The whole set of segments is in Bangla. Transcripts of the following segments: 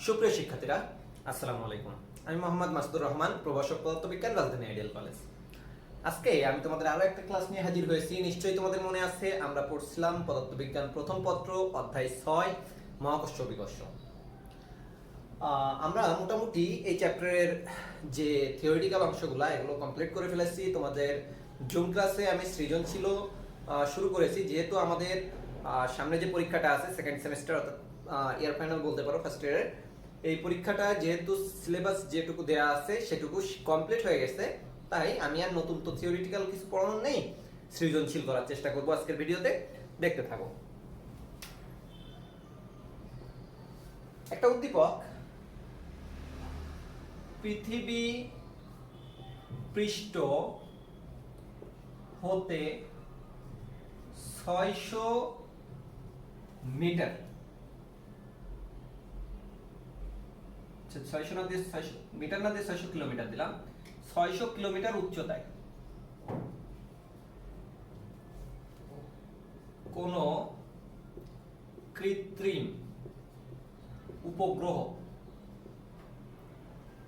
সুপ্রিয় শিক্ষার্থীরা, আসসালামু আলাইকুম। আমি মোহাম্মদ মাসুদুর রহমান, প্রভাষক পদার্থবিজ্ঞান, রাজধানী আইডিয়াল কলেজ। আজকে আমি তোমাদের আরো একটা ক্লাস নিয়ে হাজির হয়েছি। নিশ্চয়ই তোমাদের মনে আছে, আমরা পড়ছিলাম পদার্থবিজ্ঞান প্রথম পত্র অধ্যায় 6 মহাকর্ষ বিকর্ষ। আমরা মোটামুটি এই চ্যাপ্টারের যে থিওরিটিক্যাল অংশগুলো এগুলো কমপ্লিট করে ফেলেছি। তোমাদের জুম ক্লাসে আমি সৃজনশীল শুরু করেছি, যেহেতু আমাদের সামনে যে পরীক্ষাটা আছে সেকেন্ড সেমিস্টার, অর্থাৎ ইয়ার ফাইনাল বলতে পারো, ফার্স্ট ইয়ারের এই পরীক্ষাটা যেহেতু সিলেবাস যেটুকু দেওয়া আছে সেটুকু কমপ্লিট হয়ে গেছে, তাই আমি আর নতুন তো থিওরিটিক্যাল কিছু পড়ানোর নেই, সৃজনশীল করার চেষ্টা করবো আজকের ভিডিওতে। দেখতে থাকো। একটা উদ্দীপক পৃথিবী পৃষ্ঠ হতে 600 মিটার, 600 না দিয়ে 600 মিটার না দিয়ে 600 কিলোমিটার দিলাম, 600 কিলোমিটার উচ্চতায় কোন কৃত্রিম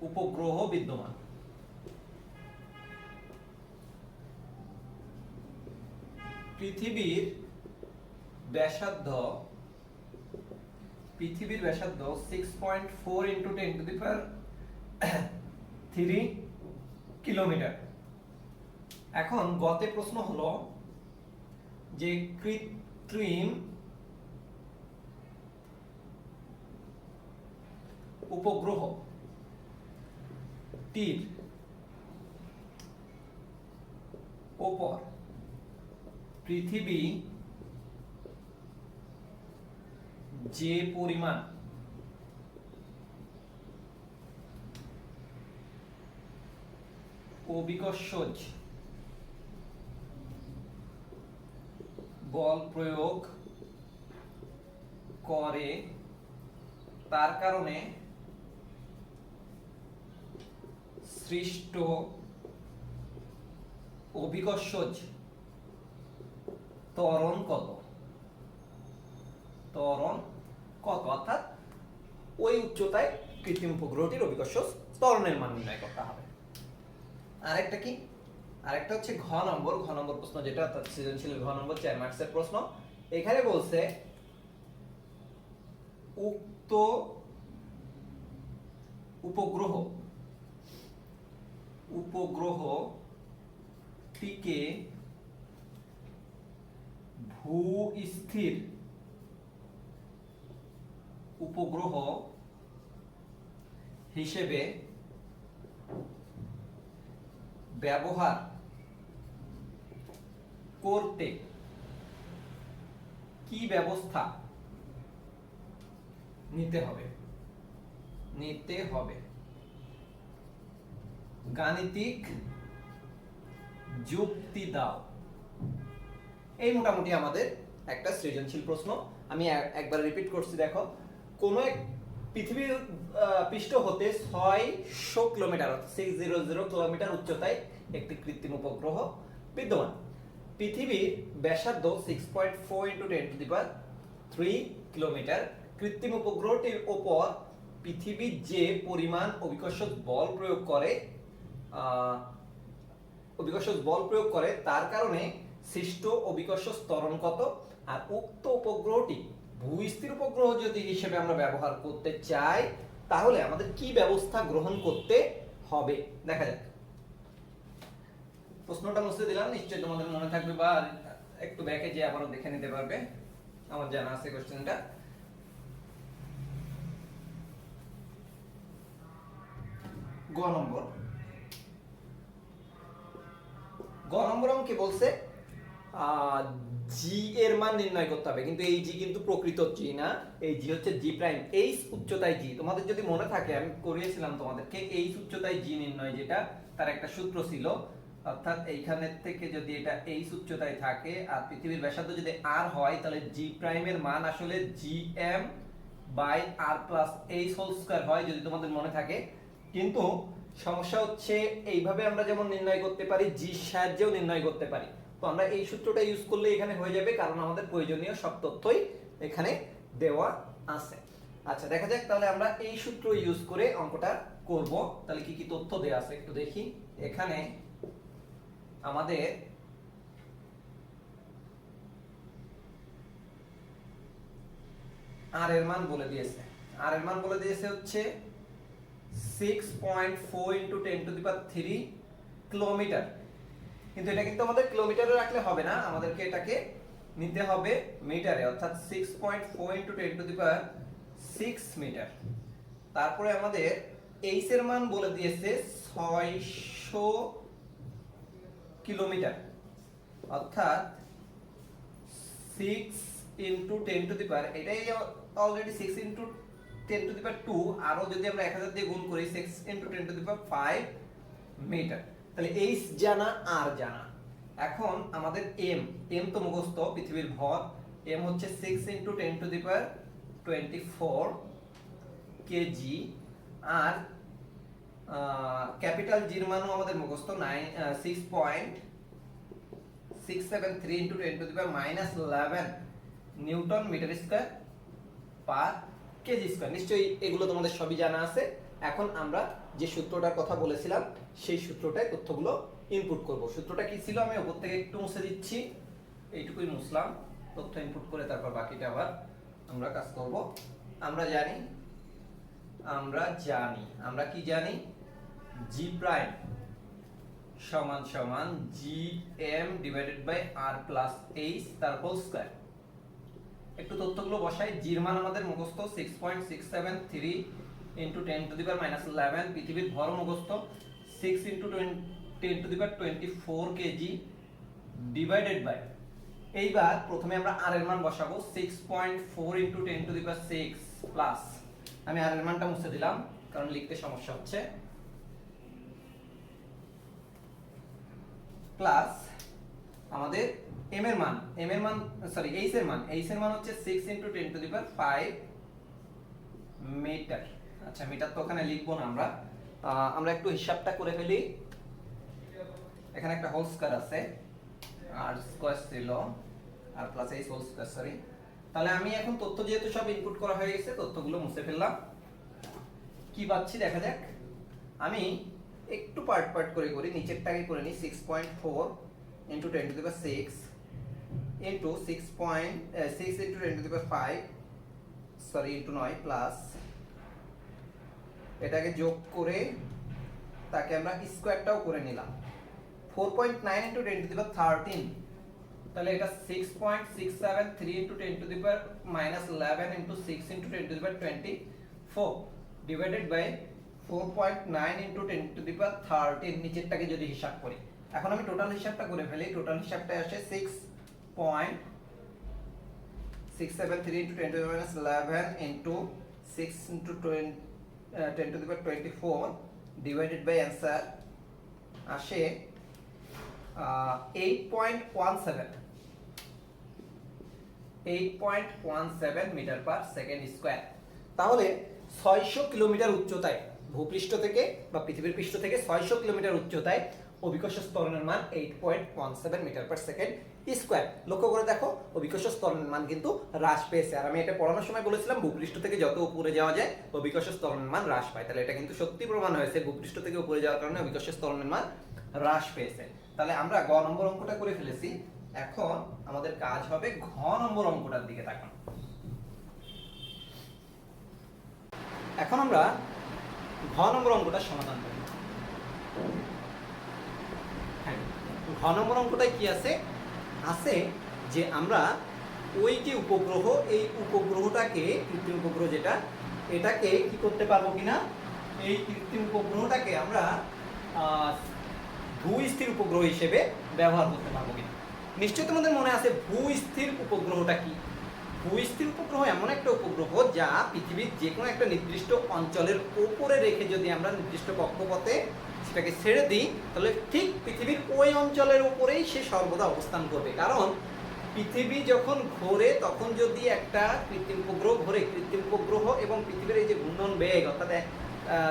উপগ্রহ বিদ্যমান। পৃথিবীর ব্যাসার্ধ 6.4 into 10 to the power 3 kilometre. এখন গতে প্রশ্ন হলো যে কৃত্রিম উপগ্রহটির উপর পৃথিবী যে পরিমাণ অভিকর্ষজ বল প্রয়োগ করে, তার কারণে সৃষ্ট অভিকর্ষজ ত্বরণ কত, অর্থাৎ ওই উচ্চতায় কৃত্রিম উপগ্রহটির অভিকর্ষজ ত্বরণের মান নির্ণয় করতে হবে। আরেকটা হচ্ছে ঘ নম্বর প্রশ্ন, যেটা অর্থাৎ সৃজনশীল ঘ নম্বর 4 মার্কসের প্রশ্ন। এখানে বলছে উক্ত উপগ্রহটিকে ভূস্থির উপগ্রহ হিসেবে ব্যবহার করতে কি ব্যবস্থা নিতে হবে? গাণিতিক যুক্তি দাও। এই মোটামুটি আমাদের একটা সৃজনশীল প্রশ্ন। আমি একবার রিপিট করছি, দেখো। কোন এক পৃথিবীর পৃষ্ঠ হতে 600 কিলোমিটার, 600 কিলোমিটার উচ্চতায় একটি কৃত্রিম উপগ্রহ বিদ্যমান। পৃথিবীর ব্যাসার্ধ 6.4 into 10 to the power 3 kilometre. কৃত্রিম উপগ্রহটির উপর পৃথিবী যে পরিমাণ অভিকর্ষজ বল প্রয়োগ করে তার কারণে সৃষ্ট অভিকর্ষজ ত্বরণ কত। আর উক্ত উপগ্রহটি ভূস্থির উপগ্রহ যদি হিসেবে আমরা ব্যবহার করতে চাই, তাহলে আমাদের কি ব্যবস্থা গ্রহণ করতে হবে দেখা যাক। প্রশ্নটা মুছে দিলাম, নিশ্চয়ই তোমাদের মনে থাকবে বা একটু ব্যাকে যে আবারও দেখে নিতে পারবে। আমার জানা আছে কোশ্চেনটা। গ নম্বর আমাকে বলছে জি এর মান নির্ণয় করতে হবে, কিন্তু এই জি কিন্তু প্রকৃত জি না, এই জি হচ্ছে জি প্রাইম। এইচ উচ্চতায় জি, তোমাদের যদি মনে থাকে আমি করিয়েছিলাম তোমাদেরকে এইচ উচ্চতায় জি নির্ণয়, যেটা তার একটা সূত্র ছিল। অর্থাৎ এইখানে থেকে যদি এটা এইচ উচ্চতায় থাকে আর পৃথিবীর ব্যাসার্ধ যদি আর হয়, তাহলে জি প্রাইমের মান আসলে G M by R plus H whole square হয়, যদি তোমাদের মনে থাকে। কিন্তু সমস্যা হচ্ছে এইভাবে আমরা যেমন নির্ণয় করতে পারি, জি সাহায্যেও নির্ণয় করতে পারি। তো আমরা এই সূত্রটা ইউজ করলে এখানে হয়ে যাবে, কারণ আমাদের প্রয়োজনীয় সব তথ্যই এখানে দেওয়া আছে। আচ্ছা দেখা যাক তাহলে আমরা এই সূত্র ইউজ করে অঙ্কটা করব। তাহলে কি কি তথ্য দেয়া আছে একটু দেখি। এখানে আমাদের আর এর মান বলে দিয়েছে। আর এর মান বলে দিয়েছে হচ্ছে 6.4 × 10⁻³ কিলোমিটার। কিন্তু এটা কিন্তু আমাদের কিলোমিটারে রাখলে হবে না, আমাদেরকে এটাকে নিতে হবে মিটারে, অর্থাৎ 6.4 × 10⁻6 মিটার। তারপরে আমাদের এইচ এর মান বলে দিয়েছে 600 কিলোমিটার, অর্থাৎ 6 × 10⁻, এটাই অলরেডি 6 × 10⁻², আরো যদি আমরা 1000 দিয়ে গুণ করি 6 × 10⁵ মিটার। তাহলে এইচ জানা, আর জানা। এখন আমাদের এম তো মুখস্থ, পৃথিবীর ভর। এম হচ্ছে 6 × 10⁻24 কেজি। আর ক্যাপিটাল জির মানও আমাদের মুখস্থ 6.673 × 10⁻11 newton metre square per KG square. নিশ্চয়ই এগুলো তোমাদের সবই জানা আছে। এখন আমরা যে সূত্রটার কথা বলেছিলাম সেই সূত্রটায় তথ্যগুলো ইনপুট করব। সূত্রটা কি ছিল আমি উপর থেকে একটু মুছে দিচ্ছি, এইটুকুই মুছলাম। তথ্য ইনপুট করে তারপর বাকিটা আবার আমরা কাজ করব। আমরা কি জানি, জি প্রাইম সমান সমান gm divided by r plus h তার হোল স্কয়ার। একটু তথ্যগুলো বসাই। জির মান আমাদের মুখস্থ 6.673 × 10⁻11, পৃথিবীর ভর মুখস্থ 6 × 10⁻24 কেজি ডিভাইডেড বাই, এইবার প্রথমে আমরা আর এর মান বসাবো 6.4 × 10⁶ প্লাস, আমি আর এর মানটা মুছে দিলাম কারণ লিখতে সমস্যা হচ্ছে, প্লাস আমাদের এইচ এর মান হচ্ছে 6 × 10⁵ মিটার। আচ্ছা মিটার তো ওখানে লিখবো না আমরা একটু হিসাবটা করে ফেলি। এখানে একটা হোল স্কয়ার আছে, আর স্কয়ার ছিল R plus H whole square, sorry. তাহলে আমি এখন তথ্য যেহেতু সব ইনপুট করা হয়ে গেছে, তথ্যগুলো মুছে ফেললাম। কি পাচ্ছি দেখা যাক। আমি একটু পার্ট করে করি, নিচেরটাকে করে নিই। 6.4 × 10⁶ into 6 × 10⁵, সরি ইনটু 9, প্লাস এটাকে যোগ করে তাকে আমরা স্কয়ারটাও করে নিলাম 4.9 × 10⁻13, তাহলে এটা 6.673 × 10⁻11 into 6 × 10⁻24 ডিভাইডেড বাই 4.9 × 10⁻13, নিচেরটাকে যদি হিসাব করি। এখন আমি টোটাল হিসাবটা করে ফেলি। টোটাল হিসাবটা আসে 6.673 × 10⁻11 into 6 × 10⁻24 ডিভাইডেড বাই অ্যানসার আসে 8.17 মিটার পার সেকেন্ড স্কয়ার। তাহলে 600 কিলোমিটার উচ্চতায়, ভূপৃষ্ঠ থেকে বা পৃথিবীর পৃষ্ঠ থেকে 600 কিলোমিটার উচ্চতায় অভিকর্ষ ত্বরণের মান 8.17 মিটার পার সেকেন্ড স্কয়ার। লক্ষ্য করে দেখো অভিকর্ষ ত্বরণের মান কিন্তু হ্রাস পেয়েছে। আর আমি এটা পড়ানোর সময় বলেছিলাম ভূপৃষ্ঠ থেকে যত উপরে যাওয়া যায় অভিকর্ষ ত্বরণের মান হ্রাস পায়। তাহলে এটা কিন্তু সত্যি প্রমাণ হয়েছে, ভূপৃষ্ঠ থেকে উপরে যাওয়ার কারণে অভিকর্ষ ত্বরণের মান হ্রাস পেয়েছে। তাহলে আমরা গ নম্বর অঙ্কটা করে ফেলেছি। এখন আমাদের কাজ হবে ঘ নম্বর অঙ্কটার দিকে তাকানো। এখন আমরা ঘ নম্বর অঙ্কটা সমাধান করি। ঘ নম্বর অঙ্কটায় কি আছে যে আমরা ওই যে উপগ্রহ, এই উপগ্রহটাকে, কৃত্রিম উপগ্রহ যেটা, এটাকে কি করতে পারবো কিনা, এই কৃত্রিম উপগ্রহটাকে আমরা ভূস্থির উপগ্রহ হিসেবে ব্যবহার করতে পারবো কিনা। নিশ্চয়ই তোমাদের মনে আছে ভূস্থির উপগ্রহটা কি। ভূস্থির উপগ্রহ এমন একটা উপগ্রহ যা পৃথিবীর যে কোনো একটা নির্দিষ্ট অঞ্চলের উপরে রেখে যদি আমরা নির্দিষ্ট কক্ষপথে সেটাকে ছেড়ে দিই, তাহলে ঠিক পৃথিবীর ওই অঞ্চলের উপরেই সে সর্বদা অবস্থান করবে। কারণ পৃথিবী যখন ঘোরে তখন যদি একটা কৃত্রিম উপগ্রহ ঘোরে, কৃত্রিম উপগ্রহ এবং পৃথিবীর এই যে ঘূর্ণন বেগ, অর্থাৎ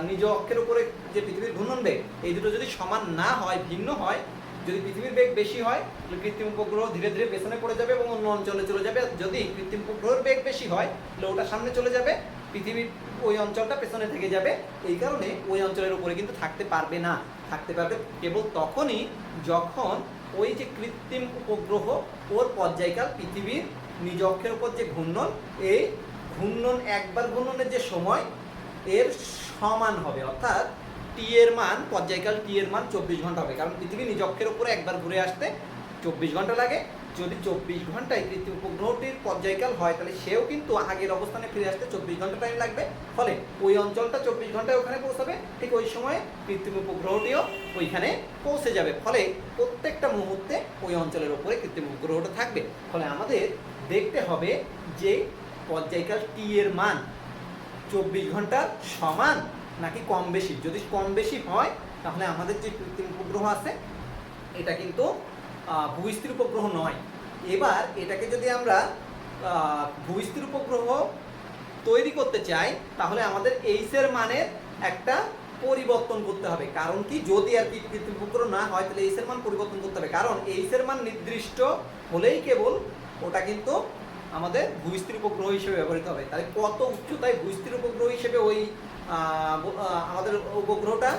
নিজ অক্ষের উপরে যে পৃথিবীর ঘূর্ণন বেগ, এই দুটো যদি সমান না হয়, ভিন্ন হয়, যদি পৃথিবীর বেগ বেশি হয় তাহলে কৃত্রিম উপগ্রহ ধীরে ধীরে পেছনে পড়ে যাবে এবং অন্য অঞ্চলে চলে যাবে। যদি কৃত্রিম উপগ্রহের বেগ বেশি হয় তাহলে ওটা সামনে চলে যাবে পৃথিবীর ওই অঞ্চলটা পেছনে থেকে যাবে, এই কারণে ওই অঞ্চলের উপরে কিন্তু থাকতে পারবে না। থাকতে পারবে কেবল তখনই যখন ওই যে কৃত্রিম উপগ্রহ ওর পর্যায়কাল পৃথিবীর নিজ অক্ষের উপর যে ঘূর্ণন, এই ঘূর্ণন একবার ঘূর্ণনের যে সময় এর সমান হবে, অর্থাৎ টি এর মান, পর্যায়কাল টি এর মান 24 ঘন্টা হবে, কারণ পৃথিবী নিজ অক্ষের উপরে একবার ঘুরে আসতে 24 ঘন্টা লাগে। যদি 24 ঘন্টায় কৃত্রিম উপগ্রহটির পর্যায়কাল হয়, তাহলে সেও কিন্তু আগের অবস্থানে ফিরে আসতে 24 ঘন্টা টাইম লাগবে। ফলে ওই অঞ্চলটা 24 ঘন্টায় ওখানে পৌঁছাবে, ঠিক ওই সময়ে কৃত্রিম উপগ্রহটিও ওইখানে পৌঁছে যাবে। ফলে প্রত্যেকটা মুহূর্তে ওই অঞ্চলের উপরে কৃত্রিম উপগ্রহটা থাকবে। ফলে আমাদের দেখতে হবে যে পর্যায়কাল টি এর মান 24 ঘন্টার সমান নাকি কম বেশি। যদি কম বেশি হয়, তাহলে আমাদের যে কৃত্রিম উপগ্রহ আছে এটা কিন্তু ভূস্থির উপগ্রহ নয়। এবার এটাকে যদি আমরা ভূস্থির উপগ্রহ তৈরি করতে চাই, তাহলে আমাদের এইচ এর মানের একটা পরিবর্তন করতে হবে। কারণ কি, যদি আর কি কৃত্রিম উপগ্রহ না হয়, তাহলে এইচ এর মান পরিবর্তন করতে হবে। কারণ এইচ এর মান নির্দিষ্ট হলেই কেবল ওটা কিন্তু আমাদের ভূস্থির উপগ্রহ হিসেবে ব্যবহৃত হবে। তাহলে কত উচ্চতায় ভূস্থির উপগ্রহ হিসেবে ওই আমাদের উপগ্রহটা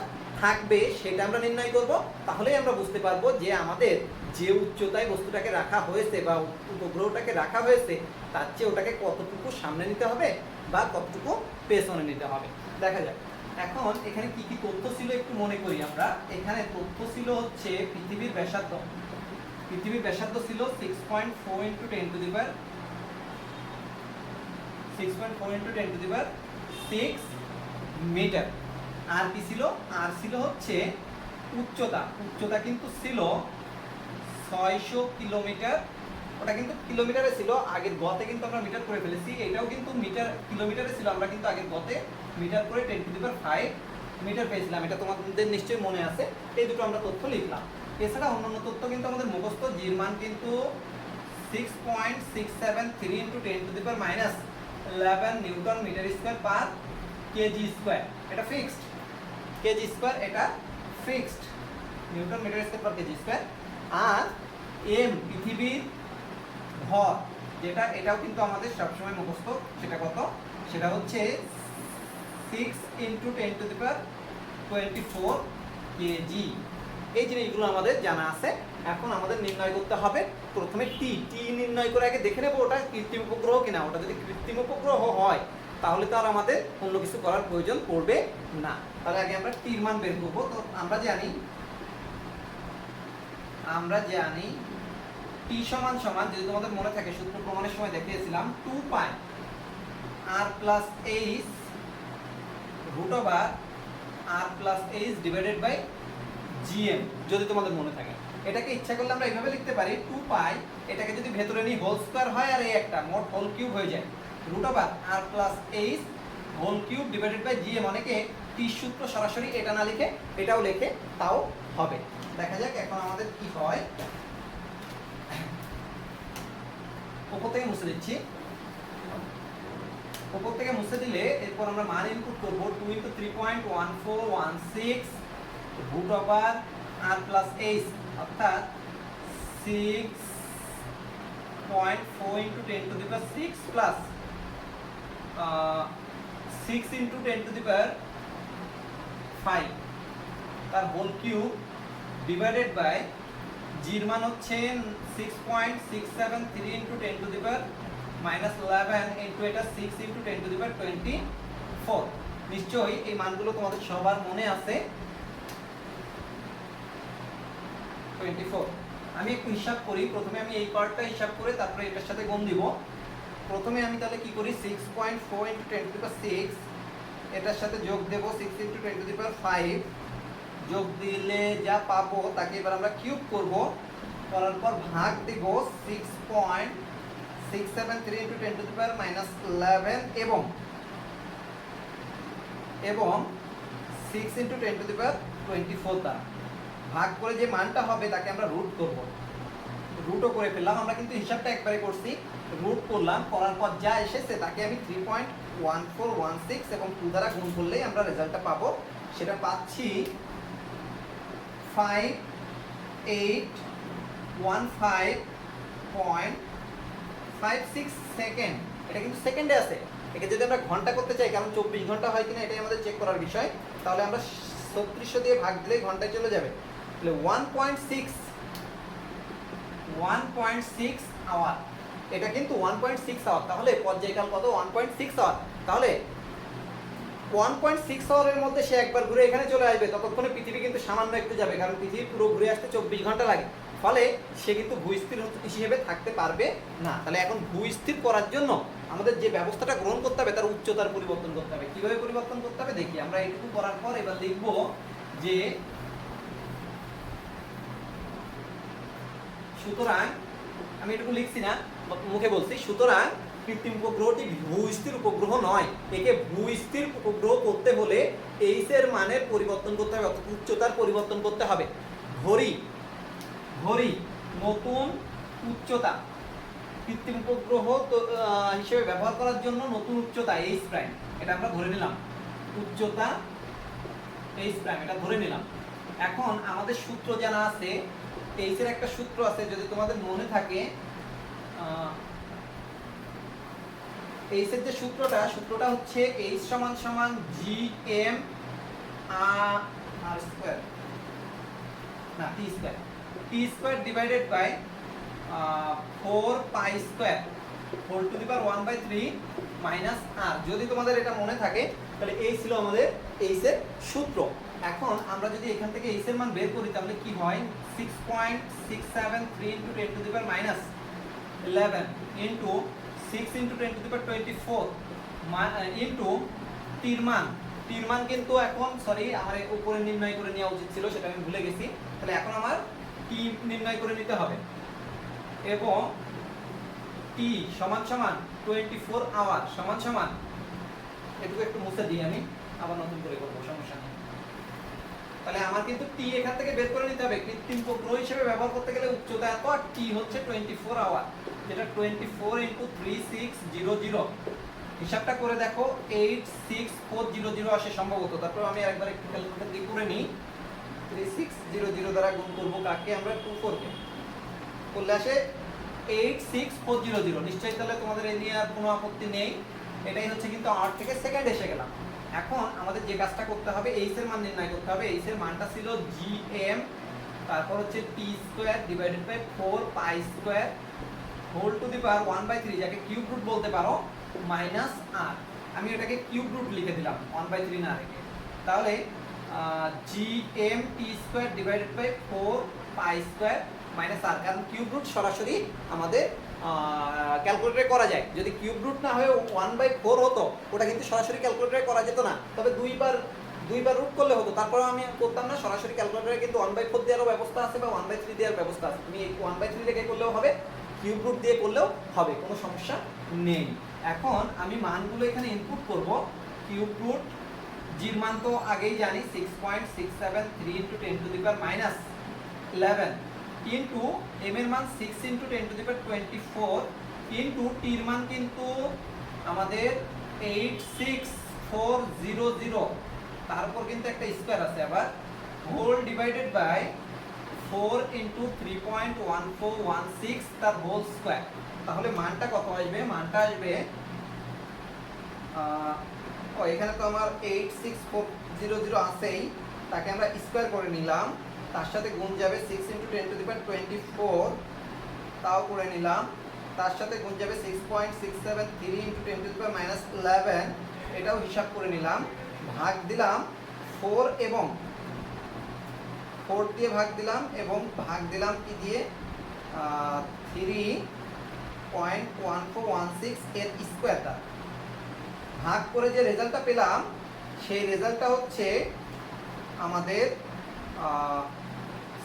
থাকবে সেটা আমরা নির্ণয় করব। তাহলেই আমরা বুঝতে পারবো যে আমাদের যে উচ্চতায় বস্তুটাকে রাখা হয়েছে বা উপগ্রহটাকে রাখা হয়েছে, তার চেয়ে ওটাকে কতটুকু সামনে নিতে হবে বা কতটুকু পেছনে নিতে হবে। দেখা যাক এখন এখানে কি কি তথ্য ছিল একটু মনে করি আমরা। এখানে তথ্য ছিল হচ্ছে পৃথিবীর ব্যাসার্ধ। পৃথিবীর ব্যাসার্ধ ছিল 6.4 × 10⁻6 মিটার। আর কি ছিল, আর ছিল হচ্ছে উচ্চতা। উচ্চতা কিন্তু ছিল 600 কিলোমিটার। ওটা কিন্তু কিলোমিটারে ছিল, আগের গতে কিন্তু আমরা মিটার করে ফেলেছি। এটাও কিন্তু কিলোমিটারে ছিল, আমরা কিন্তু আগের গতে মিটার করে 10⁵ মিটার পেয়েছিলাম। এটা তোমাদের নিশ্চয়ই মনে আছে। এই দুটো আমরা তথ্য লিখলাম। এছাড়া অন্যান্য তথ্য কিন্তু আমাদের মুখস্থ। জির মান কিন্তু 6.673 × 10⁻11 newton metre square per KG square. এটা ফিক্সড। কেজি স্কয়ার এটা fixed, newton metre square per KG square. আর এম পৃথিবীর ভর, যেটা এটাও কিন্তু আমাদের সবসময় মুখস্থ। সেটা কত, সেটা হচ্ছে 6 × 10⁻24 কেজি। এই জিনিসগুলো আমাদের জানা আছে। এখন আমাদের নির্ণয় করতে হবে প্রথমে টি নির্ণয় করে আগে দেখে নেবো ওটা কৃত্রিম উপগ্রহ কিনা। ওটা যদি কৃত্রিম উপগ্রহ হয়, তাহলে তো আর আমাদের অন্য কিছু করার প্রয়োজন পড়বে না। তাহলে আগে আমরা টির মান বের করবো। তো আমরা জানি টি সমান সমান, যদি তোমাদের মনে থাকে সূত্র প্রমাণের সময় দেখিয়েছিলাম, 2 pi r plus H root over r plus H divided by GM, যদি তোমাদের মনে থাকে। এটাকে ইচ্ছা করলে আমরা এইভাবে লিখতে পারি, 2 পাই, এটাকে যদি ভেতরে নিই হোল স্কয়ার হয়, আর এই একটা মোট হোল কিউব হয়ে যায়, root over r plus H whole cube divided by GM. অনেকে টির সূত্র সরাসরি এটা না লিখে এটাও লেখে, তাও হবে। দেখা যাক এখন আমাদের কি হয়। উপর থেকে মুছে দিচ্ছি। উপর থেকে মুছে দিলে এরপর আমরা মান ইনপুট করব। 2 × 3.1416 root over r plus H, অর্থাৎ 6.4 × 10⁻6 প্লাস 6 × 10⁵ তার হোল কিউব ডিভাইডেড বাই জির মান হচ্ছে 6.673 × 10⁻11 ইনটু এটা 6 × 10⁻24। নিশ্চয়ই এই মানগুলো তোমাদের সবার মনে আছে। 24। আমি একটু হিসাব করি। প্রথমে আমি এই পার্টটা হিসাব করে তারপরে এটার সাথে গুণ দিব। প্রথমে আমি তাহলে কি করি, 6.4 × 10⁻6 এটার সাথে যোগ দেব 6 × 10⁵। যোগ দিলে যা পাবো তাকে এবার আমরা কিউব করব। করার পর ভাগ দেব 6.673 × 10⁻11 এবং 6 × 10⁻24 দ্বারা ভাগ করে যে মানটা হবে তাকে আমরা রুট করব। রুটও করে ফেললাম। আমরা কিন্তু হিসাবটা একবারে করছি, রুট করলাম। করার পর যা এসেছে তাকে আমি 3.1416 এবং 2 দ্বারা গুণ করলেই আমরা রেজাল্টটা পাবো। সেটা পাচ্ছি 5815.56 সেকেন্ড। এটা কিন্তু সেকেন্ডে আছে, একে যদি আমরা ঘন্টা করতে চাই, কারণ 24 ঘন্টা হয় কিনা এটাই আমাদের চেক করার বিষয়, তাহলে আমরা 3600 দিয়ে ভাগ দিলেই ঘন্টায় চলে যাবে। তাহলে 1.6 আওয়ার, এটা কিন্তু 1.6 আওয়ার। তাহলে পর্যায়কাল কত? 1.6 আওয়ার। তাহলে 1.6 আওয়ারের মধ্যে সে একবার ঘুরে এখানে চলে আসবে, ততক্ষণে পৃথিবী কিন্তু সামান্য একটু যাবে, কারণ পৃথিবী পুরো ঘুরে আসতে 24 ঘন্টা লাগে। ফলে সে কিন্তু ভূস্থির হিসেবে থাকতে পারবে না। তাহলে এখন ভূস্থির করার জন্য আমাদের যে ব্যবস্থাটা গ্রহণ করতে হবে, তার উচ্চতার পরিবর্তন করতে হবে। কিভাবে পরিবর্তন করতে হবে দেখি আমরা। এইটুকু করার পর এবার লিখব যে সুতরাং, আমি এটুকু লিখছি না, মুখে বলছি, সুতরাং কৃত্রিম উপগ্রহটি ভূস্থির উপগ্রহ নয়। একে ভূস্থির উপগ্রহ করতে হলে এইচ এর মানের পরিবর্তন করতে হবে, অর্থাৎ উচ্চতার পরিবর্তন করতে হবে। ঘড়ি নতুন উচ্চতা, কৃত্রিম উপগ্রহ হিসেবে ব্যবহার করার জন্য নতুন উচ্চতা এইচ প্রাইম, এটা আমরা ধরে নিলাম। উচ্চতা এইচ প্রাইম, এটা ধরে নিলাম। এখন আমাদের সূত্র জানা আছে, এইচ এর একটা সূত্র আছে, যদি তোমাদের মনে থাকে, এইচ এর যে সূত্রটা হচ্ছে এইচ সমান সমান জি এম আর স্কয়ার, না T square divided by 4 pi square whole to the power 1/3 minus R. যদি তোমাদের এটা মনে থাকে তাহলে এই ছিল আমাদের এইচ এর সূত্র। এখন আমরা যদি এখান থেকে এইচ এর মান বের করি তাহলে কি হয়? 6.673 * 10 to the power minus 11 into 6 * 10 to the power 24 into টির মান কিন্তু এখন, সরি, আমার উপরে নির্ণয় করে নেওয়া উচিত ছিল, সেটা আমি ভুলে গেছি। তাহলে এখন আমার টি নির্ণয় করে নিতে হবে, এবং টি সমান সমান 24 আওয়ার সমান সমান, এটুকু একটু মুছে দিই আমি, আবার নতুন করে করব, সমস্যা নেই। তাহলে আমার কিন্তু টি এখান থেকে বের করে নিতে হবে। কৃত্রিম উপগ্রহ হিসেবে ব্যবহার করতে গেলে উচ্চতা এত, আর টি হচ্ছে 24 আওয়ার, যেটা 24 * 3600। হিসাবটা করে দেখো, 86400 আসে সম্ভবত। তারপর আমি আরেকবার একটু ক্যালকুলেটর দিয়ে করে নিই। 3600 দ্বারা গুণ করব কাকে? আমরা 24 কে। করলে আসে 86400। নিশ্চয়ই তাহলে তোমাদের এই নিয়ে আর কোনো আপত্তি নেই। এটাই হচ্ছে কিন্তু আওয়ার থেকে সেকেন্ড এসে গেলাম। এখন আমাদের যে কাজটা করতে হবে, এইচ এর মান নির্ণয় করতে হবে। এইচ এর মানটা ছিল gm, তারপর হচ্ছে T square divided by 4 pi square whole to the power 1/3, যাকে কিউব রুট বলতে পারো, মাইনাস আর। আমি এটাকে কিউব রুট লিখে দিলাম 1/3 না রেখে। তাহলে gm T square divided by 4 pi square minus R, কারণ কিউব রুট সরাসরি আমাদের ক্যালকুলেটরে করা যায়। যদি কিউব রুট না হয়ে 1/4 হতো, ওটা কিন্তু সরাসরি ক্যালকুলেটরে করা যেত না, তবে দুইবার রুট করলে হতো। তারপরে আমি করতাম না, সরাসরি ক্যালকুলেটরে কিন্তু 1/4 দেওয়ার ব্যবস্থা আছে বা 1/3 দেওয়ার ব্যবস্থা আছে। তুমি 1/3 রেখে করলেও হবে, কিউব রুট দিয়ে করলেও হবে, কোনো সমস্যা নেই। এখন আমি মানগুলো এখানে ইনপুট করব। কিউব রুট জির মান তো আগেই জানি, 6.673 * 10 to the power minus 11 into M এর মান 6 * 10 টু দি পাওয়ার 24 ইনটু টির মান কিন্তু আমাদের 86400, তারপর কিন্তু একটা স্কয়ার আছে আবার, হোল ডিভাইডেড বাই 4 * 3.1416 তার হোল স্কয়ার। তাহলে মানটা কত আসবে? মানটা আসবে, এখানে তো আমার 86400 আছেই, তাকে আমরা স্কয়ার করে নিলাম, তার সাথে গুণ যাবে 6 * 10 টু দি পাওয়ার 24, তাও করে নিলাম, তার সাথে গুণ যাবে 6.673 * 10 টু দি পাওয়ার মাইনাস 11, এটাও হিসাব করে নিলাম। ভাগ দিলাম 4 এবং 4 দিয়ে ভাগ দিলাম, এবং ভাগ দিলাম কি দিয়ে? 3.1416 এর স্কয়ারটা। ভাগ করে যে রেজাল্টটা পেলাম, সেই রেজাল্টটা হচ্ছে আমাদের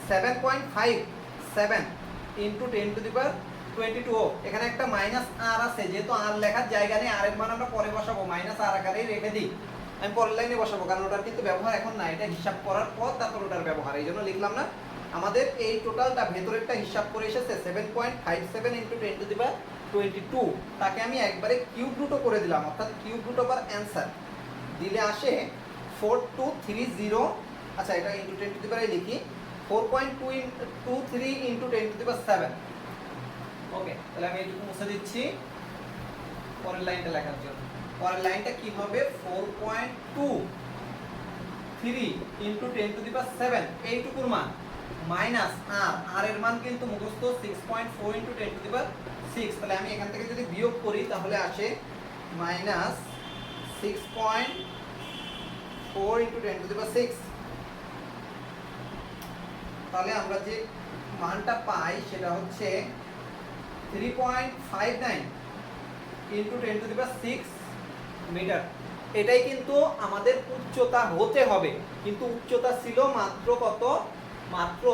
7.57 * 10 টু দি পাওয়ার 22। এখানে একটা মাইনাস আর আছে, যেহেতু আর লেখার জায়গা নেই, আর এর মান আমরা পরে বসাবো, মাইনাস আর আকারেই রেখে দিই। আমি পরের লাইনে বসাবো, কারণ ওটার কিন্তু ব্যবহার এখন না, এটা হিসাব করার পর তারপর ওটার ব্যবহার, এই জন্য লিখলাম না। আমাদের এই টোটালটা ভেতরেরটা হিসাব করে এসেছে 7.57 * 10 টু দি পাওয়ার 22। তাকে আমি একবারে কিউব রুটও করে দিলাম, অর্থাৎ কিউব রুট ওভার অ্যান্সার দিলে আসে 4230। আচ্ছা, এটা ইনটু 10 টু দি পাওয়ার লিখি, 4.23 * 10 টু দি পাওয়ার 7। ওকে, তাহলে আমি এটুকু মুছে দিচ্ছি পরের লাইনটা লেখার জন্য। পরের লাইনটা কি হবে 4.23 ইনটু 10⁻⁷, এইটুকুর মান মাইনাস আর এর মান কিন্তু মুখস্থ 6.4 ইনটু 10⁻⁶। তাহলে আমি এখান থেকে যদি বিয়োগ করি তাহলে আসে মাইনাস 6.4 ইনটু 10⁻⁶। তাহলে আমরা যে মানটা পাই সেটা হচ্ছে 3.59 ইনটু 10⁻⁶ মিটার। এটাই কিন্তু আমাদের উচ্চতা হতে হবে, কিন্তু উচ্চতা ছিল মাত্র কত, মাত্র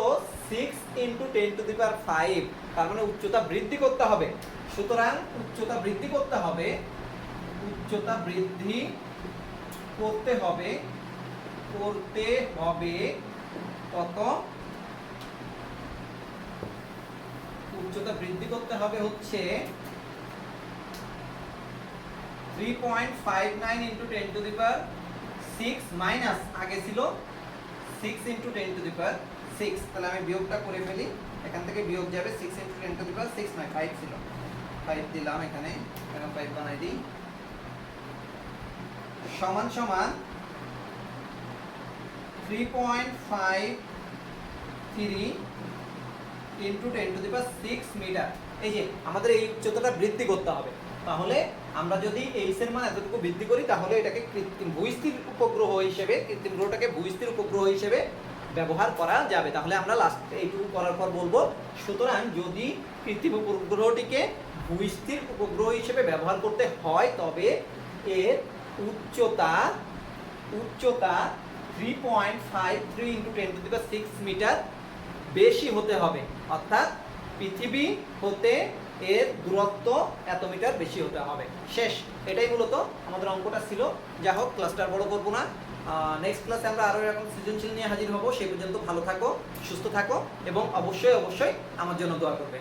6 ইনটু 10⁵। তার মানে উচ্চতা বৃদ্ধি করতে হবে। সুতরাং উচ্চতা বৃদ্ধি করতে হবে, উচ্চতা বৃদ্ধি করতে হবে কত, উচ্চতা বৃদ্ধি করতে হবে হচ্ছে 3.59 ইনটু 10⁻⁶ মাইনাস আগে ছিল 6 ইনটু 10⁻⁶। তাহলে আমি বিয়োগটা করে ফেলি, এখান থেকে বিয়োগ যাবে 6 ইনটু 10⁻⁶, নয় 5 ছিল, 5 দিলাম এখানে, এখন 5 বানাই দিই, সমান সমান 3.53 ইনটু 10⁻⁶ মিটার। এই যে আমাদের এই উচ্চতাটা বৃদ্ধি করতে হবে। তাহলে আমরা যদি এইচ এর মান এতটুকু বৃদ্ধি করি তাহলে এটাকে কৃত্রিম ভূস্থির উপগ্রহ হিসেবে, কৃত্রিম গ্রহটাকে ভূস্থির উপগ্রহ হিসেবে ব্যবহার করা যাবে। তাহলে আমরা লাস্ট এইটুকু করার পর বলবো, সুতরাং যদি কৃত্রিম উপগ্রহটিকে ভূস্থির উপগ্রহ হিসেবে ব্যবহার করতে হয় তবে এর উচ্চতা 3.53 ইনটু 10⁻⁶ মিটার বেশি হতে হবে, অর্থাৎ পৃথিবী হতে এর দূরত্ব এত মিটার বেশি হতে হবে। শেষ, এটাই মূলত আমাদের অঙ্কটা ছিল। যা হোক, ক্লাসটা বড় করব না, নেক্সট ক্লাসে আমরা আরো এরকম সৃজনশীল নিয়ে হাজির হব। সেই পর্যন্ত ভালো থাকো, সুস্থ থাকো এবং অবশ্যই আমার জন্য দোয়া করবে।